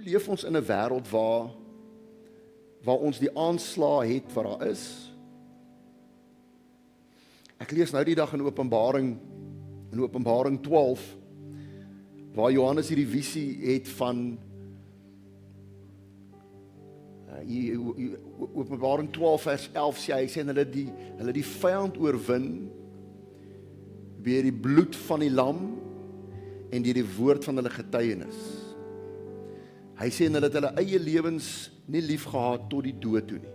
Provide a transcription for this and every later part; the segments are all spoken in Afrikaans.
leef ons in 'n wêreld waar ons die aanslae het wat daar is? Ek lees nou die dag in Openbaring 12, waar Johannes hierdie visie het van Openbaring 12 vers 11 sê hy sê hulle die vyand oorwin deur die bloed van die lam en deur die woord van hulle getuienis. Hy sê hulle het hulle eie lewens nie lief gehad tot die dood toe nie.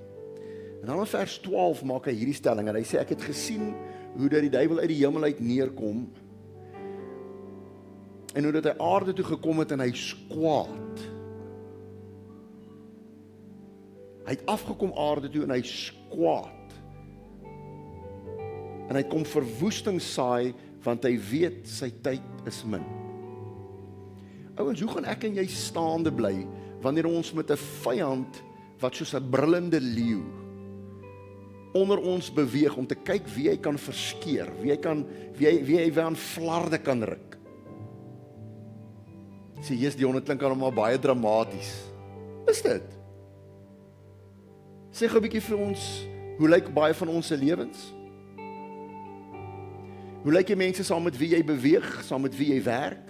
En dan in vers 12 maak hy hierdie stelling en hy sê ek het gesien hoe dat die duiwel uit die hemel uit neerkom en hoe dat hy aarde toe gekom het en hy is kwaad. Hy het afgekom aarde toe en hy is kwaad. En hy kom verwoesting saai want hy weet sy tyd is min. Ouens, hoe gaan ek en jy staande bly wanneer ons met 'n vyand wat soos 'n brullende leeu onder ons beweeg om te kyk wie hy kan verskeer, wie hy aan flarde kan ruk? Sê, Jesus, dit klink aan hom maar baie dramaties. Is dit? Sê gou 'n bietjie vir ons, hoe lyk baie van ons se lewens? Hoe lyk die mense saam met wie jy beweeg, saam met wie jy werk?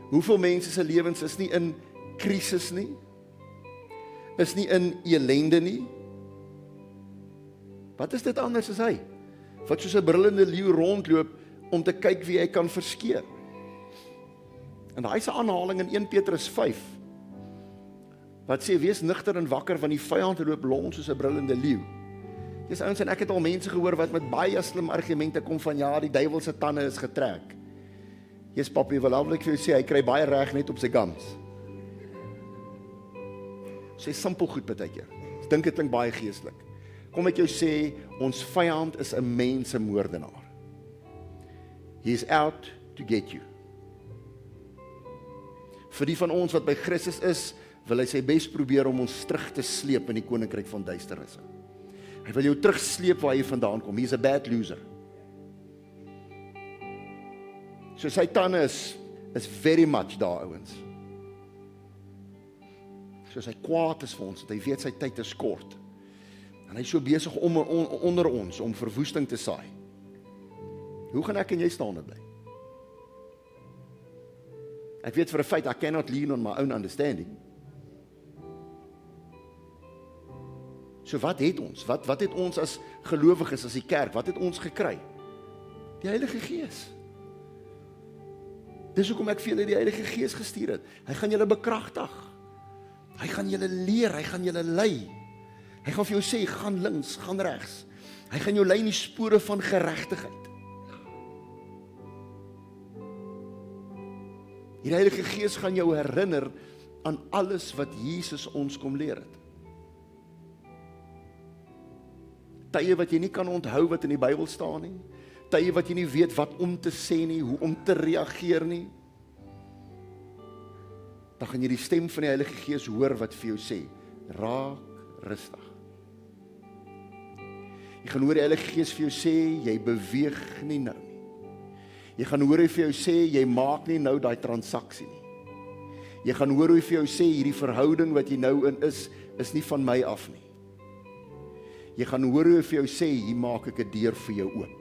Hoeveel mense se lewens is nie in krisis nie? Is nie in ellende nie? Wat is dit anders as hy? Wat soos 'n brullende leeu rondloop om te kyk wie hy kan verskeer. En daai is 'n aanhaling in 1 Petrus 5. Wat sê, wees nigter en wakker, want die vyand loop rond soos 'n brullende leeu. Dis ouens, en ek het al mense gehoor wat met baie slim argumente kom van ja, die duiwel se tande is getrek. Jesus papie, wil ek vir jou sê, hy kry baie reg net op sy gums. Sê simpel goed partykeer. Ek dink dit klink baie geestelik. Kom ek jou sê, ons vyand is 'n mensemoordenaar. He is out to get you. Vir die van ons wat by Christus is, wil hy sy bes probeer om ons terug te sleep in die koninkryk van duisternis. Hy wil jou terugsleep waar jy vandaan kom. He is a bad loser. So sy tande is very much daar, ouens. Soos hy kwaad is vir ons, dat hy weet sy tyd is kort. En hy is so besig om onder ons, om verwoesting te saai. Hoe gaan ek en jy staande bly? Ek weet vir 'n feit, I cannot lean on my own understanding. So wat het ons? Wat het ons as gelowiges, as die kerk, wat het ons gekry? Die Heilige Gees. Dis hoekom ek vir julle die Heilige Gees gestuur het. Hy gaan julle bekragtig. Hy gaan julle leer, hy gaan julle lei. Hy gaan vir jou sê, gaan links, gaan regs. Hy gaan jou lei in die spore van geregtigheid. Die Heilige Gees gaan jou herinner aan alles wat Jesus ons kom leer het. Tye wat jy nie kan onthou wat in die Bybel staan nie. Tye wat jy nie weet wat om te sê nie, hoe om te reageer nie. Dan gaan jy die stem van die Heilige Gees hoor wat vir jou sê, raak rustig. Jy gaan hoor die Heilige Gees vir jou sê, jy beweeg nie nou nie. Jy gaan hoor hy vir jou sê, jy maak nie nou daai transaksie nie. Jy gaan hoor hy vir jou sê, hierdie verhouding wat jy nou in is nie van my af nie. Jy gaan hoor hoe hy vir jou sê, hier maak ek 'n deur vir jou oop.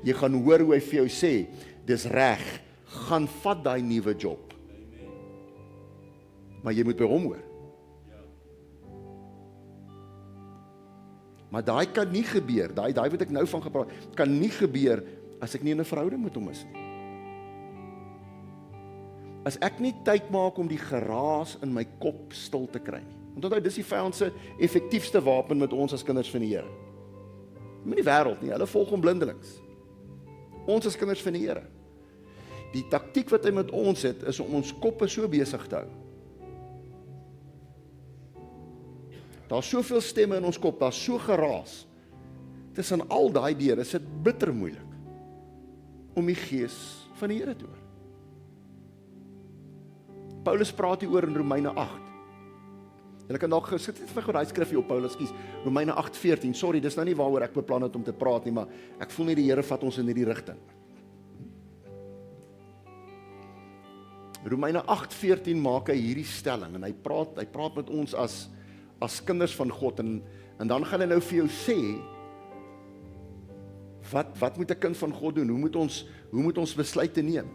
Jy gaan hoor hoe hy vir jou sê, dis reg, gaan vat daai nuwe job. Maar jy moet by hom hoor. Maar daai kan nie gebeur, daai wat ek nou van gepraat, kan nie gebeur as ek nie in 'n verhouding met hom is nie. As ek nie tyd maak om die geraas in my kop stil te kry nie. Want onthou, dis die vyand se effektiefste wapen met ons as kinders van die Here. Nie die wêreld nie, hulle volg hom blindelings. Ons as kinders van die Here. Die taktiek wat hy met ons het, is om ons koppe so besig te hou. Daar's soveel stemme in ons kop, daar's so geraas. Tussen al daai deure is dit bitter moeilik om die gees van die Here te hoor. Paulus praat hier oor in Romeine 8. Julle kan dalk gesit het vir daai skrifgie op Paulus, skies, Romeine 8:14. Sorry, dis nou nie waaroor ek beplan het om te praat nie, maar ek voel nie die Here vat ons in hierdie rigting. Romeine 8:14 maak hy hierdie stelling, en hy praat met ons as kinders van God, en dan gaan hy nou vir jou sê, wat moet 'n kind van God doen? Hoe moet ons besluite neem?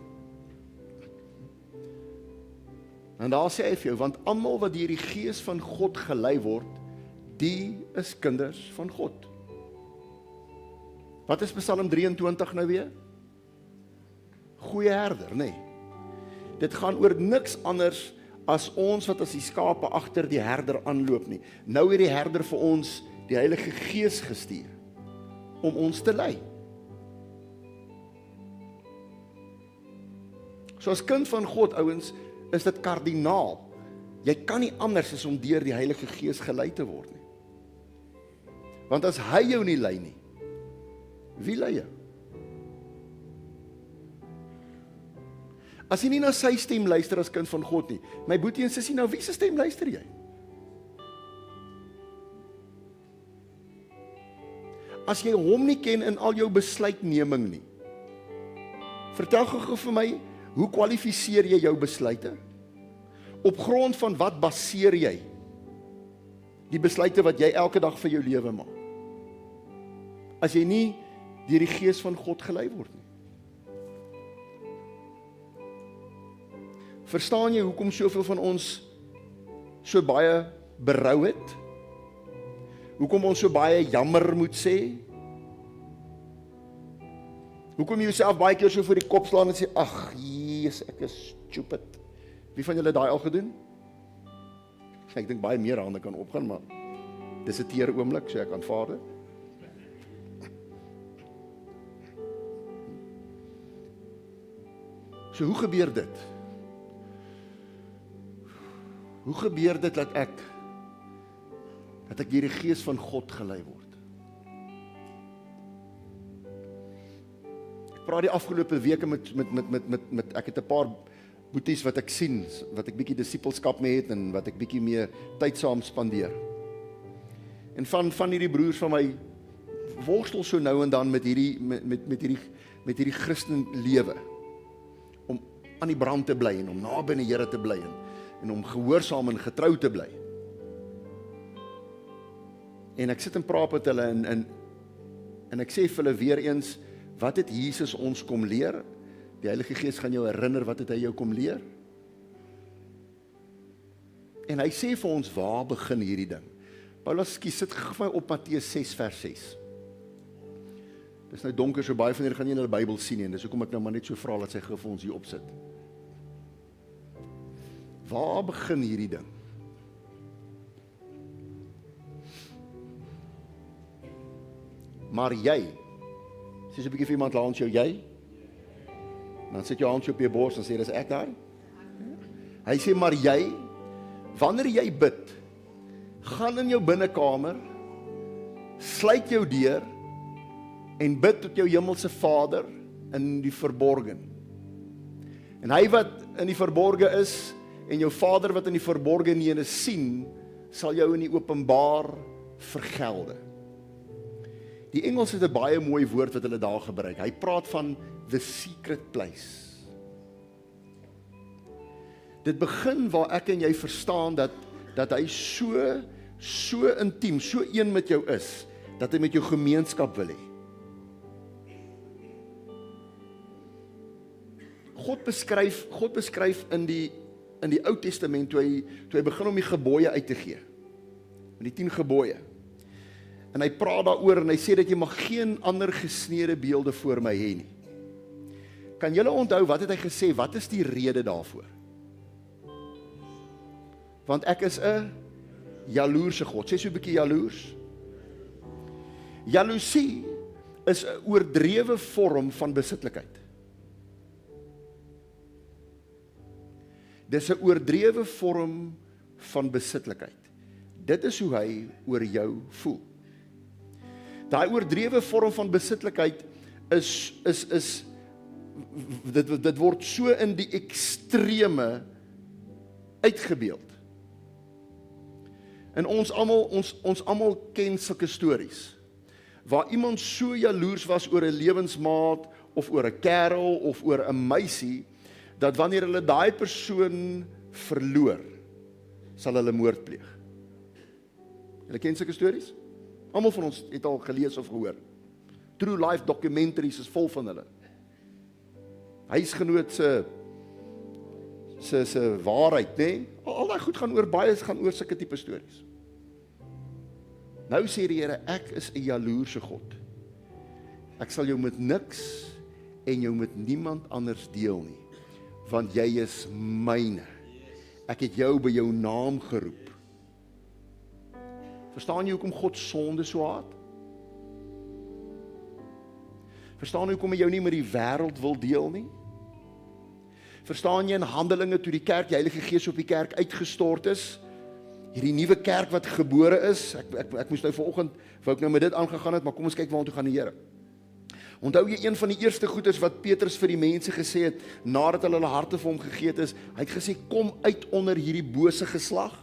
En daar sê hy vir jou, want almal wat deur die Gees van God gelei word, die is kinders van God. Wat is Psalm 23 nou weer? Goeie herder, nee. Dit gaan oor niks anders as ons wat as die skape agter die herder aanloop nie. Nou het die herder vir ons die Heilige Gees gestuur om ons te lei. So as kind van God, ouens, is dit kardinaal. Jy kan nie anders as om deur die Heilige Gees gelei te word nie. Want as hy jou nie lei nie, wie lei jou? As jy nie na sy stem luister as kind van God nie, my boetie en sussie, nou wie se stem luister jy? As jy hom nie ken in al jou besluitneming nie, vertel gou vir my, hoe kwalifiseer jy jou besluite? Op grond van wat baseer jy die besluite wat jy elke dag vir jou lewe maak? As jy nie deur die Gees van God gelei word nie. Verstaan jy hoekom soveel van ons so baie berou het? Hoekom ons so baie jammer moet sê? Hoekom jy jouself baie keer so voor die kop slaan en sê, ag, Jesus, ek is stupid. Wie van julle daai al gedoen? Ek dink baie meer hande kan opgaan, maar dis 'n teer oomblik, so ek aanvaar dit. So hoe gebeur dit? Hoe gebeur dit dat ek deur die Gees van God gelei word? Ek praat die afgelope weke met ek het 'n paar boeties wat ek sien, wat ek bietjie disipelskap mee het en wat ek bietjie mee tyd saam spandeer. En van hierdie broers van my worstel so nou en dan met hierdie Christen lewe, om aan die brand te bly en om naby aan die Here te bly en om gehoorsaam en getrou te bly. En ek sit en praat met hulle en ek sê vir hulle weer eens, wat het Jesus ons kom leer? Die Heilige Gees gaan jou herinner wat het hy jou kom leer. En hy sê vir ons, waar begin hierdie ding? Paulus, sit vir my op Matteus 6 vers 6. Dis nou donker, so baie van julle gaan nie in hulle Bybel sien nie, en dis hoekom ek nou maar net so vra dat sy gou vir ons hier opsit. Waar begin hierdie ding? Maar jy, sê so 'n bietjie vir iemand langs jou, jy? Dan sit jou hand op jou bors en sê, dis ek daar? Hy sê, maar jy, wanneer jy bid, gaan in jou binnekamer, sluit jou deur, en bid tot jou hemelse Vader in die verborgen. En hy wat in die verborgen is, en jou Vader wat in die verborgen nie sien, sal jou in die openbaar vergelde. Die Engels het 'n baie mooi woord wat hulle daar gebruik. Hy praat van the secret place. Dit begin waar ek en jy verstaan dat hy so intiem, so een met jou is, dat hy met jou gemeenskap wil hê. God beskryf in die Ou Testament, toe hy begin om die gebooie uit te gee, die 10 gebooie. En hy praat daaroor en hy sê dat jy mag geen ander gesneede beelde voor my hê nie. Kan julle onthou, wat het hy gesê, wat is die rede daarvoor? Want ek is 'n jaloerse God. Sê so 'n bietjie jaloers. Jaloesie is 'n oordrewe vorm van besitlikheid. Dis 'n oordrewe vorm van besitlikheid. Dit is hoe hy oor jou voel. Daai oordrewe vorm van besitlikheid dit word so in die ekstreme uitgebeeld. En ons almal ken sulke stories, waar iemand so jaloers was oor 'n lewensmaat, of oor 'n kerel, of oor 'n meisie, dat wanneer hulle daai persoon verloor, sal hulle moord pleeg. Julle ken sulke stories? Almal van ons het al gelees of gehoor. True life documentaries is vol van hulle. Huisgenoot se waarheid, nê? Al daai goed gaan oor baie gaan oor sulke tipe stories. Nou sê die Here, ek is 'n jaloerse God. Ek sal jou met niks en jou met niemand anders deel nie, want jy is myne. Ek het jou by jou naam geroep. Verstaan jy hoekom God sonde so haat? Verstaan jy hoekom hy jou nie met die wêreld wil deel nie? Verstaan jy in Handelinge toe die kerk, die Heilige Gees op die kerk uitgestort is, hierdie nuwe kerk wat gebore is, ek moes nou vanoggend, wou ek nou met dit aangegaan het, maar kom ons kyk waartoe gaan die Here. Onthou jy een van die eerste goeders wat Petrus vir die mense gesê het, nadat hulle harte vir hom gegee het is, hy het gesê, kom uit onder hierdie bose geslag.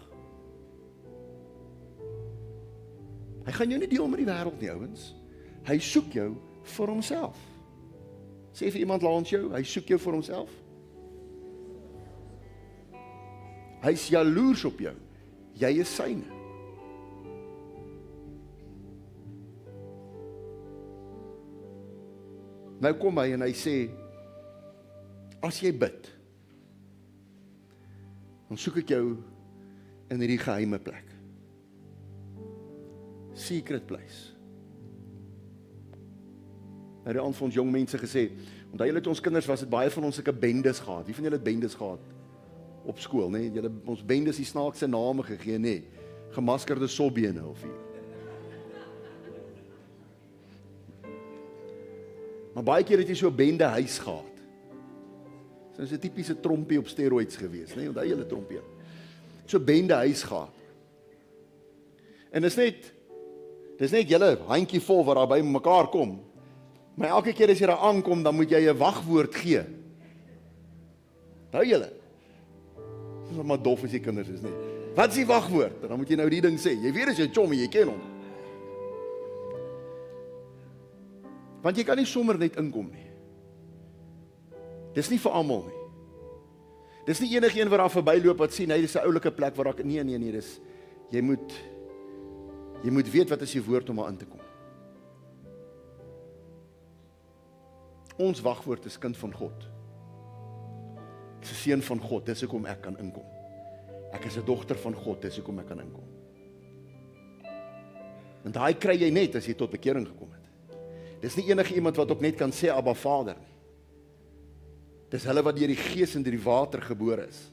Hy gaan jou nie deel met die wêreld nie, ouens. Hy soek jou vir homself. Sê vir iemand langs jou, hy soek jou vir homself. Hy is jaloers op jou. Jy is syne. Nou kom hy en hy sê, as jy bid, dan soek ek jou in hierdie geheime plek. Secret place. Nou die aand van ons jong mense gesê, onthou julle toe ons kinders was, het baie van ons sulke bendes gehad. Wie van julle het bendes gehad? Op skool, nê? Julle ons bendes die snaakse name gegee, nê? Gemaskerde sobbene of iets. Maar baie keer het jy so 'n bende huis gehad. So 'n tipiese trompie op steroids gewees, nê? Onthou julle trompie. So 'n bende huis gehad. En dis net julle handjie vol wat daar by mekaar kom. Maar elke keer as jy daar aankom, dan moet jy 'n wagwoord gee. Onthou julle? Dis maar dof as jy kinders is, nie. Wat is die wagwoord? Dan moet jy nou die ding sê. Jy weet as jy chommy, jy ken hom. Want jy kan nie sommer net inkom nie. Dis nie vir almal nie. Dis nie enige een wat daar verbyloop wat sien, hy dis 'n oulike plek waar ek nee, dis jy moet weet wat is die woord om daar in te kom. Ons wagwoord is kind van God. Ek is 'n seun van God, dis hoekom ek kan inkom. Ek is 'n dogter van God, dis hoekom ek kan inkom. En daai kry jy net as jy tot bekering gekom het. Dis nie enige iemand wat ook net kan sê Abba Vader nie. Dis hulle wat deur die Gees en deur die water gebore is.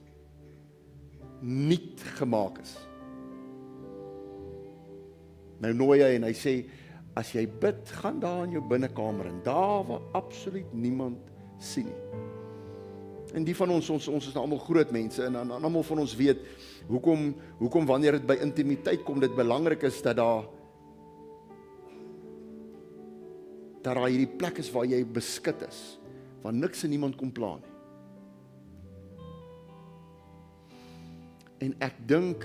Nuut gemaak is. Nou nooi hy en hy sê, as jy bid, gaan daar in jou binnekamer en daar waar absoluut niemand sien nie. En die van ons is nou almal groot mense en almal van ons weet hoekom wanneer dit by intimiteit kom, dit belangrik is dat daar hierdie plek is waar jy beskut is, waar niks en niemand kom pla nie. En ek dink,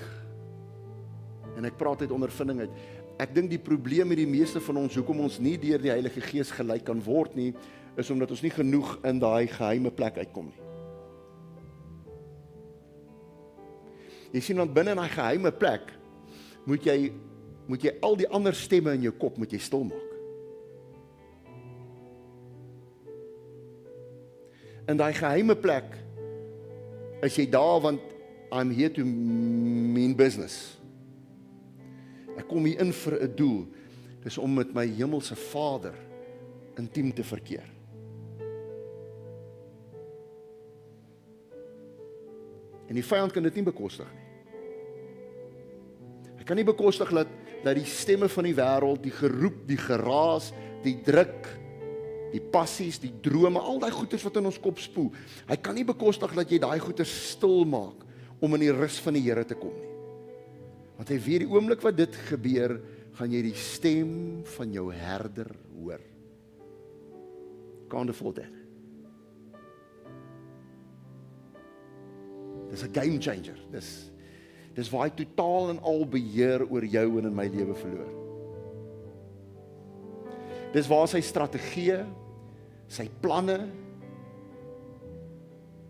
en ek praat uit ondervinding uit, ek dink die probleem met die meeste van ons, hoekom ons nie deur die Heilige Gees gelei kan word nie, is omdat ons nie genoeg in daai geheime plek uitkom nie. Jy sien, want binne in daai geheime plek, moet jy al die ander stemme in jou kop, moet jy stil maak. In daai geheime plek, is jy daar, want I'm here to mean business. Ek kom hier in vir 'n doel, dis om met my hemelse Vader intiem te verkeer. En die vyand kan dit nie bekostig nie. Hy kan nie bekostig dat die stemme van die wêreld, die geroep, die geraas, die druk, die passies, die drome, al daai goeters wat in ons kop spoel. Hy kan nie bekostig dat jy daai goeters stil maak om in die rus van die Here te kom nie. Want hy weet die oomblik wat dit gebeur, gaan jy die stem van jou herder hoor. Can't afford that. Dis 'n game changer. Dis waar hy totaal en al beheer oor jou en in my lewe verloor. Dis waar sy strategieë, sy planne,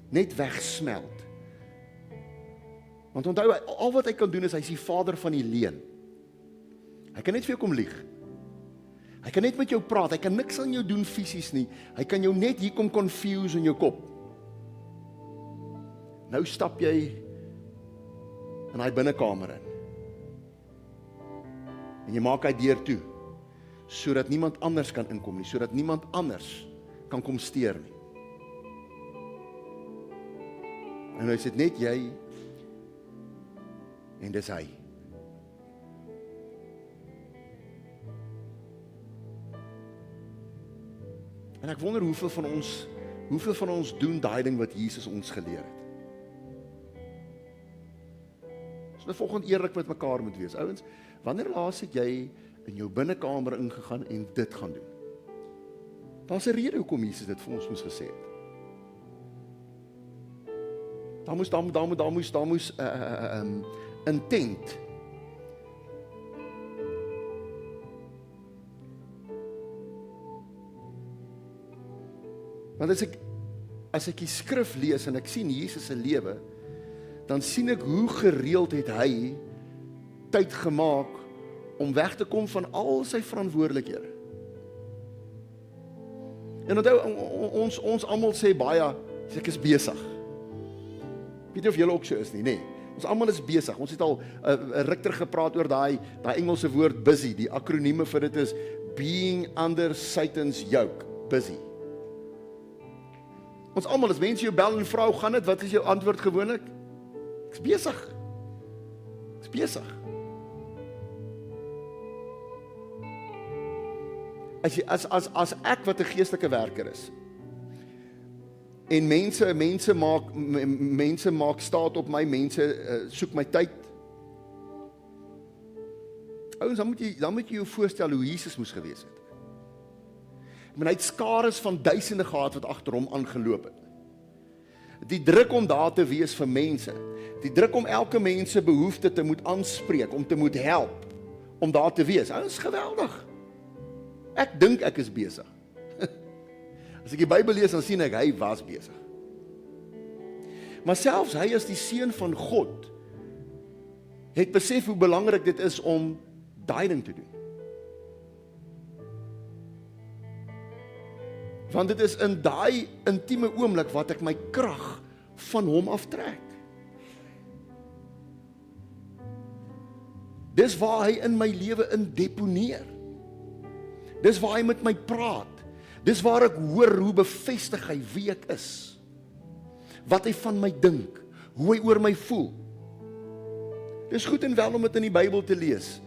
net wegsmelt. Want onthou, al wat hy kan doen is, hy is die vader van die leuen. Hy kan net vir jou kom lieg. Hy kan net met jou praat, hy kan niks aan jou doen fisies nie. Hy kan jou net hier kom confuse in jou kop. Nou stap jy in daai binnekamer in. En jy maak hy deur toe, sodat niemand anders kan inkom nie, sodat niemand anders kan kom steur nie. En nou is dit net jy, en dis hy. En ek wonder hoeveel van ons doen daai ding wat Jesus ons geleer het. Ons moet volgens eerlik met mekaar moet wees. Ouens, wanneer laas het jy in jou binnekamer ingegaan en dit gaan doen? Daar's 'n rede hoekom Jesus dit vir ons moes gesê het. Daar moes intent. Want as ek die skrif lees en ek sien Jesus se lewe, dan sien ek hoe gereeld het hy tyd gemaak om weg te kom van al sy verantwoordelikhede. En onthou, ons almal sê baie, ek is besig. Weet nie of julle ook so is nie, nee. Ons almal is besig. Ons het al 'n ruk terug gepraat oor daai Engelse woord busy. Die akronieme vir dit is being under Satan's yoke, busy. Ons almal, as mense jou bel en vra hoe gaan dit, wat is jou antwoord gewoonlik? Ek is besig. Ek is besig. As ek wat 'n geestelike werker is, en mense maak staat op my, mense soek my tyd. Ouens, dan moet jy jou voorstel hoe Jesus moes gewees het. Hy het skares van duisende gehad wat agter hom aangeloop het. Die druk om daar te wees vir mense, die druk om elke mens se behoefte te moet aanspreek, om te moet help, om daar te wees. Dit is geweldig. Ek dink ek is besig. As ek die Bybel lees, dan sien ek, hy was besig. Maar selfs hy as die seun van God, het besef hoe belangrik dit is om daai ding te doen. Want dit is in daai intieme oomblik wat ek my krag van hom aftrek. Dis waar hy in my lewe in deponeer. Dis waar hy met my praat. Dis waar ek hoor hoe bevestig hy wie ek is. Wat hy van my dink, hoe hy oor my voel. Dis goed en wel om dit in die Bybel te lees.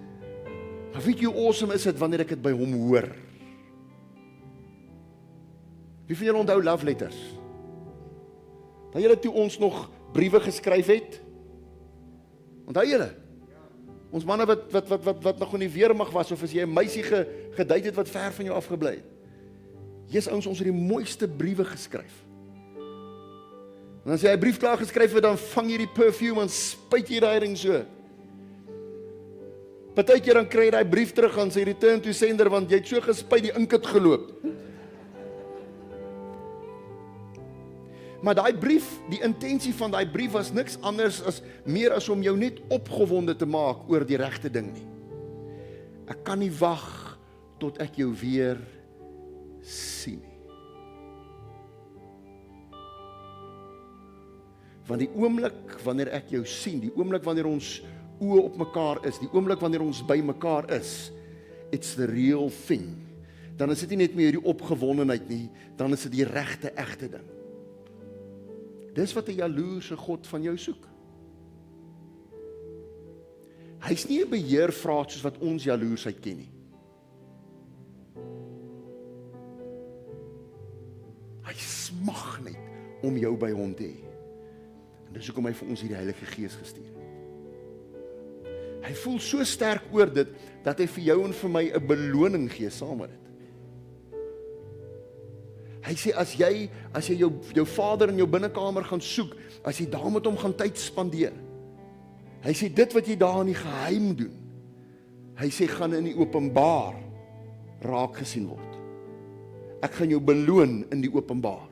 Maar weet jy hoe awesome is dit wanneer ek dit by hom hoor? Wie van julle onthou love letters? Dat julle toe ons nog briewe geskryf het? Onthou julle? Ons manne wat nog in die weermag was, of as jy 'n meisie gedate het wat ver van jou afgebly het. Jesus, ons het die mooiste briewe geskryf. En as jy 'n brief klaar geskryf het, dan vang jy die perfume en spuit jy daai ding so. Partykeer dan kry jy daai brief terug aan sy return to sender, want jy het so gespuit, die ink het geloop. Maar daai brief, die intensie van daai brief was niks anders as meer as om jou net opgewonde te maak oor die regte ding nie. Ek kan nie wag tot ek jou weer sien nie. Want die oomblik wanneer ek jou sien, die oomblik wanneer ons oë op mekaar is, die oomblik wanneer ons by mekaar is, it's the real thing. Dan is dit nie net meer die opgewondenheid nie, dan is dit die regte, egte ding. Dis wat 'n jaloerse God van jou soek. Hy's nie 'n beheervraat soos wat ons jaloersheid ken nie. Hy smag net om jou by hom te hê. En dis hoekom hy vir ons hierdie Heilige Gees gestuur het. Hy voel so sterk oor dit, dat hy vir jou en vir my 'n beloning gee saam met dit. Hy sê, as jy jou vader in jou binnekamer gaan soek, as jy daar met hom gaan tyd spandeer, hy sê, dit wat jy daar in die geheim doen, hy sê, gaan in die openbaar raak gesien word. Ek gaan jou beloon in die openbaar.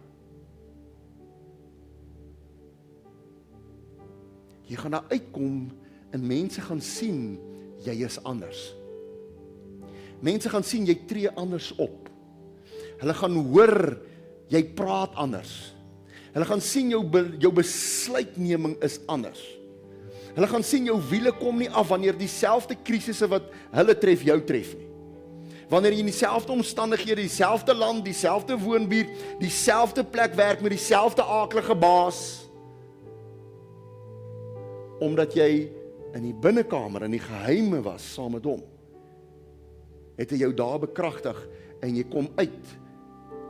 Jy gaan daar uitkom en mense gaan sien, jy is anders. Mense gaan sien, jy tree anders op. Hulle gaan hoor, jy praat anders. Hulle gaan sien, jou besluitneming is anders. Hulle gaan sien, jou wiele kom nie af wanneer dieselfde krisisse wat hulle tref, jou tref nie. Wanneer jy in dieselfde omstandighede, dieselfde land, dieselfde woonbuurt, dieselfde plek werk met dieselfde aaklige baas, omdat jy in die binnekamer, in die geheime was, saam met hom, het hy jou daar bekragtig, en jy kom uit,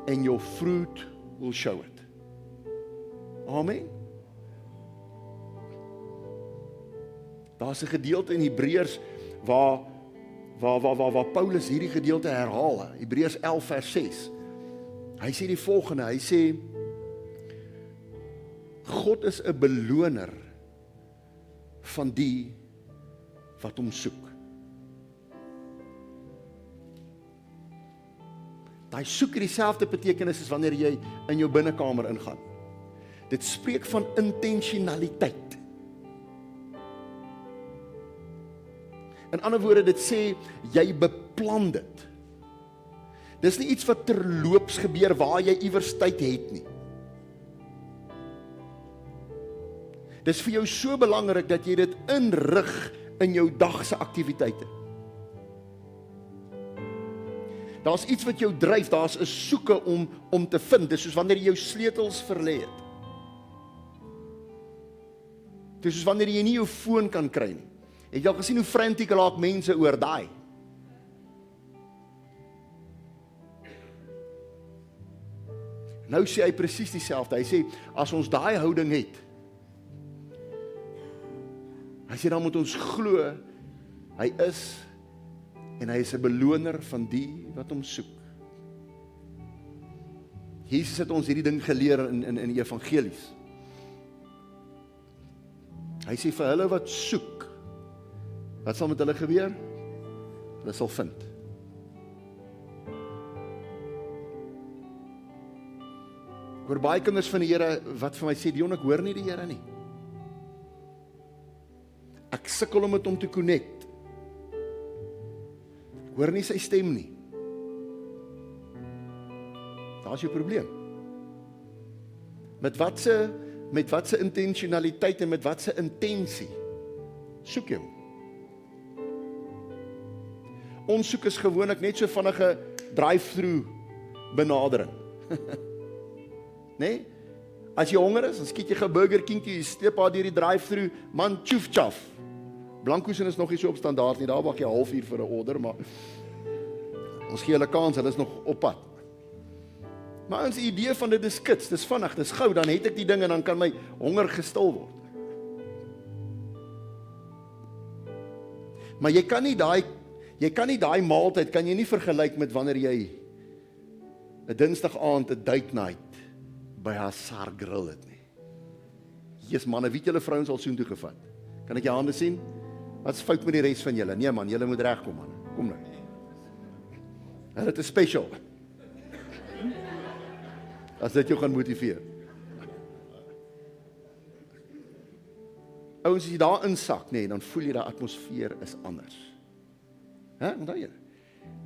en your fruit will show it. Amen. Daar is 'n gedeelte in Hebreërs, waar Paulus hierdie gedeelte herhaal, Hebreërs 11 vers 6, hy sê die volgende, hy sê, God is 'n beloner, van die wat hom soek. Daai soek het dieselfde betekenis as wanneer jy in jou binnekamer ingaan. Dit spreek van intentionaliteit. In ander woorde, dit sê, jy beplan dit. Dis nie iets wat terloops gebeur, waar jy iewers tyd het nie. Dis vir jou so belangrik, dat jy dit inrig in jou dagse aktiwiteite. Daar's iets wat jou dryf, daar's 'n soeke om te vind, dis soos wanneer jy jou sleutels verlê het. Dis soos wanneer jy nie jou foon kan kry nie. Het jy al gesien hoe frantic raak mense oor daai? Nou sê hy presies dieselfde, hy sê, as ons daai houding het, hy sê, dan moet ons glo, hy is, en hy is 'n beloner van die wat hom soek. Jesus het ons hierdie ding geleer in die evangelies. Hy sê, vir hulle wat soek, wat sal met hulle gebeur? Hulle sal vind. Ek hoor baie kinders van die Here, wat vir my sê, Dion, ek hoor nie die Here nie. Ek sukkel om met hom te connect. Ek hoor nie sy stem nie. Daar is jou probleem. Met wat se intentionaliteit en met wat se intensie soek jy hom? Ons soek is gewoonlik net so vinnige drive-through benadering. Nee? As jy honger is, dan skiet jy gou Burger King toe, jy steep haar deur die drive-through, man, tjoef tjaf. Blankoesen is nog nie so op standaard nie, daar wag jy 'n halfuur vir 'n order, maar ons gee hulle kans, hulle is nog op pad. Maar ons idee van dit is kits, dis vinnig, dis gou, dan het ek die ding en dan kan my honger gestil word. Maar jy kan nie daai maaltyd kan jy nie vergelyk met wanneer jy 'n Dinsdag aand 'n date night by Hazar Grill het nie. Jesus manne, wie het julle vrouens al soontoe gevat? Kan ek jou hande sien? Wat's fout met die res van julle? Nee man, julle moet regkom man. Kom nou. Dit is special. As dit jou gaan motiveer. Ouens, as jy daar insak, nee, dan voel jy die atmosfeer is anders. Onthou jy?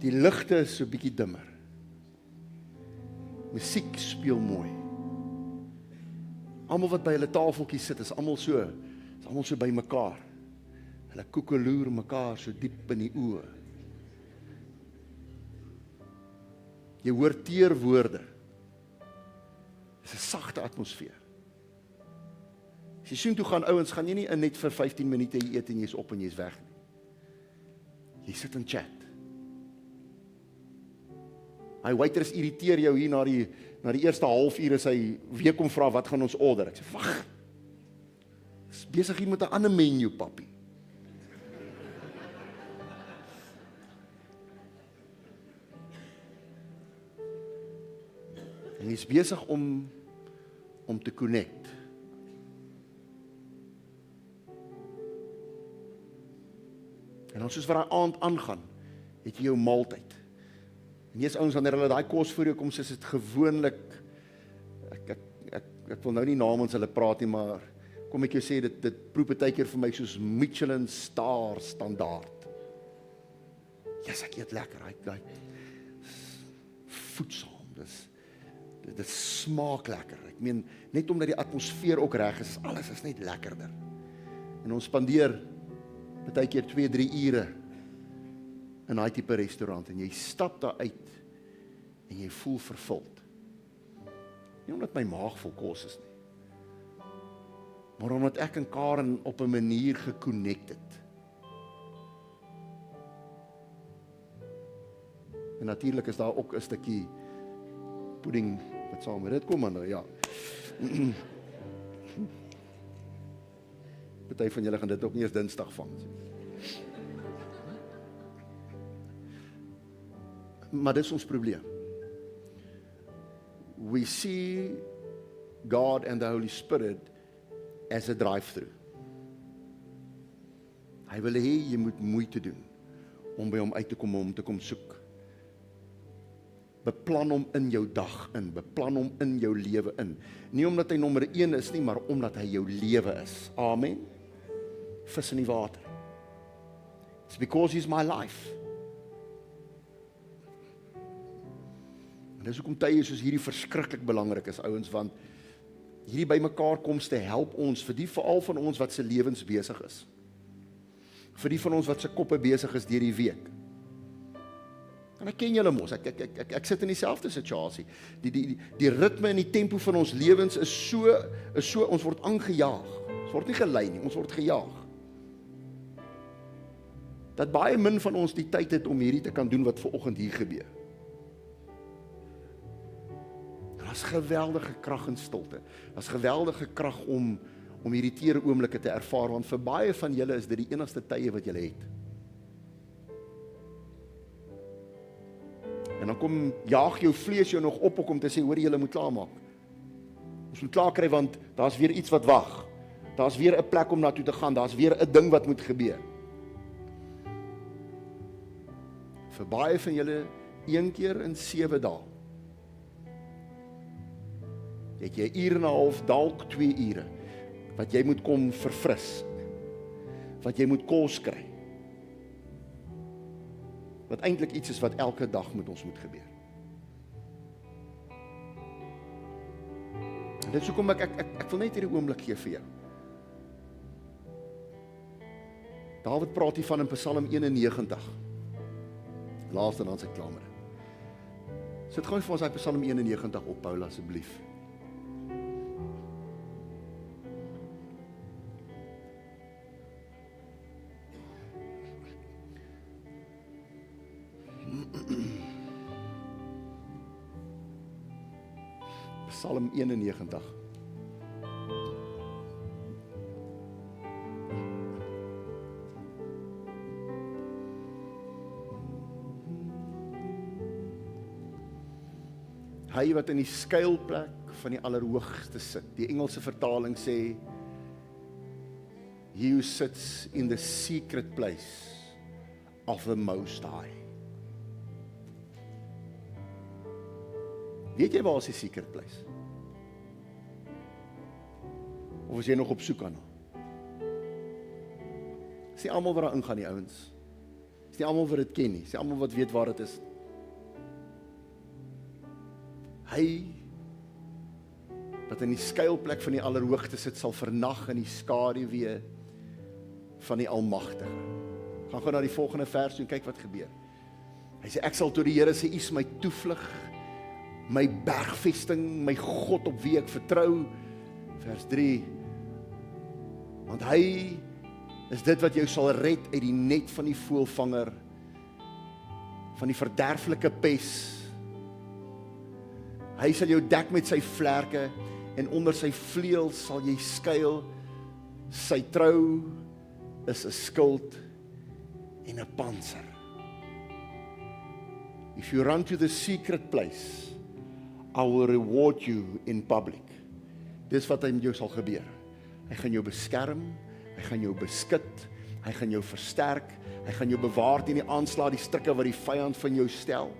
Die ligte is so bietjie dimmer. Musiek speel mooi. Almal wat by hulle tafeltjie sit, is almal so by mekaar. Hulle koekeloer mekaar so diep in die oë. Jy hoor teerwoorde. Dis 'n sagte atmosfeer. As jy soontoe gaan, ouens, gaan jy nie in net vir 15 minute eet en jy's op en jy's weg nie. Jy sit en chat. Hy waitress irriteer jou hier na die eerste halfuur as hy weer kom vra wat gaan ons order. Ek sê, wag. Is besig hier met 'n ander menu, papi. En jy is besig om te connect. En dan soos wat daai aand aangaan, het jy jou maaltyd. En jy's ouens, wanneer hulle daai kos voor jou kom, is dit gewoonlik, ek wil nou nie namens hulle praat nie, maar kom ek jou sê, dit proe baie keer vir my soos Michelin star standaard. Yes, ek eet lekker, hy voedsaam, dit smaak lekker. Ek meen, net omdat die atmosfeer ook reg is, alles is net lekkerder. En ons spandeer baie keer 2-3 ure in daai tipe restaurant, en jy stap daar uit, en jy voel vervuld. Nie omdat my maag vol kos is nie, maar omdat ek en Karen op 'n manier geconnect het. En natuurlik is daar ook 'n stukkie pudding wat saam met dit kom, maar nou ja. Party van julle gaan dit ook nie eens Dinsdag vang. Maar dis ons probleem. We see God and the Holy Spirit as a drive-through. Hy wil hê jy moet moeite doen om by hom uit te kom, om te kom soek. Beplan hom in jou dag in, beplan hom in jou lewe in. Nie omdat hy nommer 1 is nie, maar omdat hy jou lewe is. Amen. Vis in die water. It's because he's my life. En dis hoekom tye soos hierdie verskriklik belangrik is, ouens, want hierdie bymekaarkomste help ons, vir die veral van ons wat se lewens besig is. Vir die van ons wat se koppe besig is deur die week. En ek ken julle mos, ek sit in dieselfde situasie. Die ritme en die tempo van ons lewens is so, ons word aangejaag. Ons word nie gelei nie, ons word gejaag. Dat baie min van ons die tyd het om hierdie te kan doen wat vanoggend hier gebeur. Daar's geweldige krag in stilte. Daar's geweldige krag om hierdie teere oomblikke te ervaar, want vir baie van julle is dit die enigste tye wat julle het. En dan jaag jou vlees jou nog op om te sê, hoor, julle moet klaarmaak. Ons moet klaar kry, want daar's weer iets wat wag. Daar's weer 'n plek om na toe te gaan, daar's weer 'n ding wat moet gebeur. Vir baie van julle, 1 keer in 7 dae, het jy 1 uur en 'n half, dalk 2 ure, wat jy moet kom verfris, wat jy moet kos kry, wat eintlik iets is wat elke dag met ons moet gebeur. En dit is hoekom ek wil net hierdie oomblik gee vir jou. Dawid praat hier van in Psalm 91. Laaste dan sy klaar met dit. Sit gou vir ons hy Psalm 91 op, Paula, asseblief. Psalm 91. Hy wat in die skuilplek van die Allerhoogste sit. Die Engelse vertaling sê, he who sits in the secret place of the Most High. Weet jy waar is die secret place? Of is jy nog op soek aan? Is nie almal wat daar ingaan nie, ouens. Is nie almal wat dit ken nie. Is nie almal wat weet waar dit is. Hy wat in die skuilplek van die Allerhoogste sit, sal vernag in die skaduwee van die Almagtige. Gaan gou na die volgende vers toe en kyk wat gebeur. Hy sê, ek sal tot die Here sê, U is my toevlug, my bergvesting, my God op wie ek vertrou. Vers 3. Want hy is dit wat jou sal red uit die net van die voëlvanger, van die verderflike pes. Hy sal jou dek met sy vlerke en onder sy vleuels sal jy skuil. Sy trou is 'n skild en 'n pantser. If you run to the secret place, I will reward you in public. Dis wat met jou sal gebeur. Hy gaan jou beskerm, hy gaan jou beskut, hy gaan jou versterk, hy gaan jou bewaar teen die aanslag, die strikke wat die vyand van jou stel.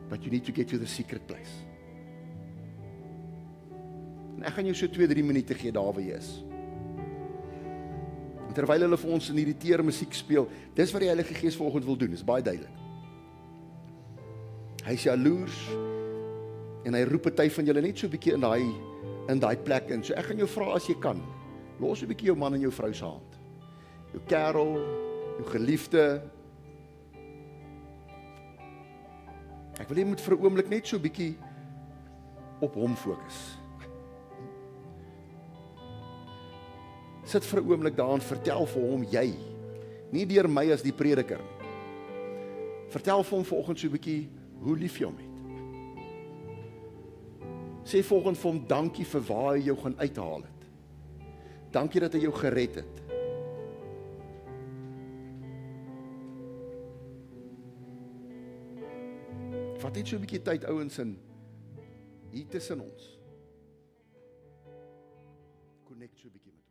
But you need to get to the secret place. En ek gaan jou so 2-3 minute gee daar waar jy is. En terwyl hulle vir ons in hierdie teer musiek speel, dis wat die Heilige Gees vanoggend wil doen, is baie duidelik. Hy is jaloers, en hy roep 'n party van julle net so 'n bietjie in daai plek in. So ek gaan jou vra as jy kan, los 'n bietjie jou man en jou vrou se hand. Jou kerel, jou geliefde. Ek wil jy moet vir 'n oomblik net so 'n bietjie op hom fokus. Sit vir 'n oomblik daar en vertel vir hom jy, nie deur my as die prediker nie. Vertel vir hom vanoggend so 'n bietjie hoe lief jy hom het. Sê volgens vir hom dankie vir waar hy jou gaan uithaal het. Dankie dat hy jou gered het. Vat net so 'n bietjie tyd ouens in hier tussen ons. Connect so 'n bietjie met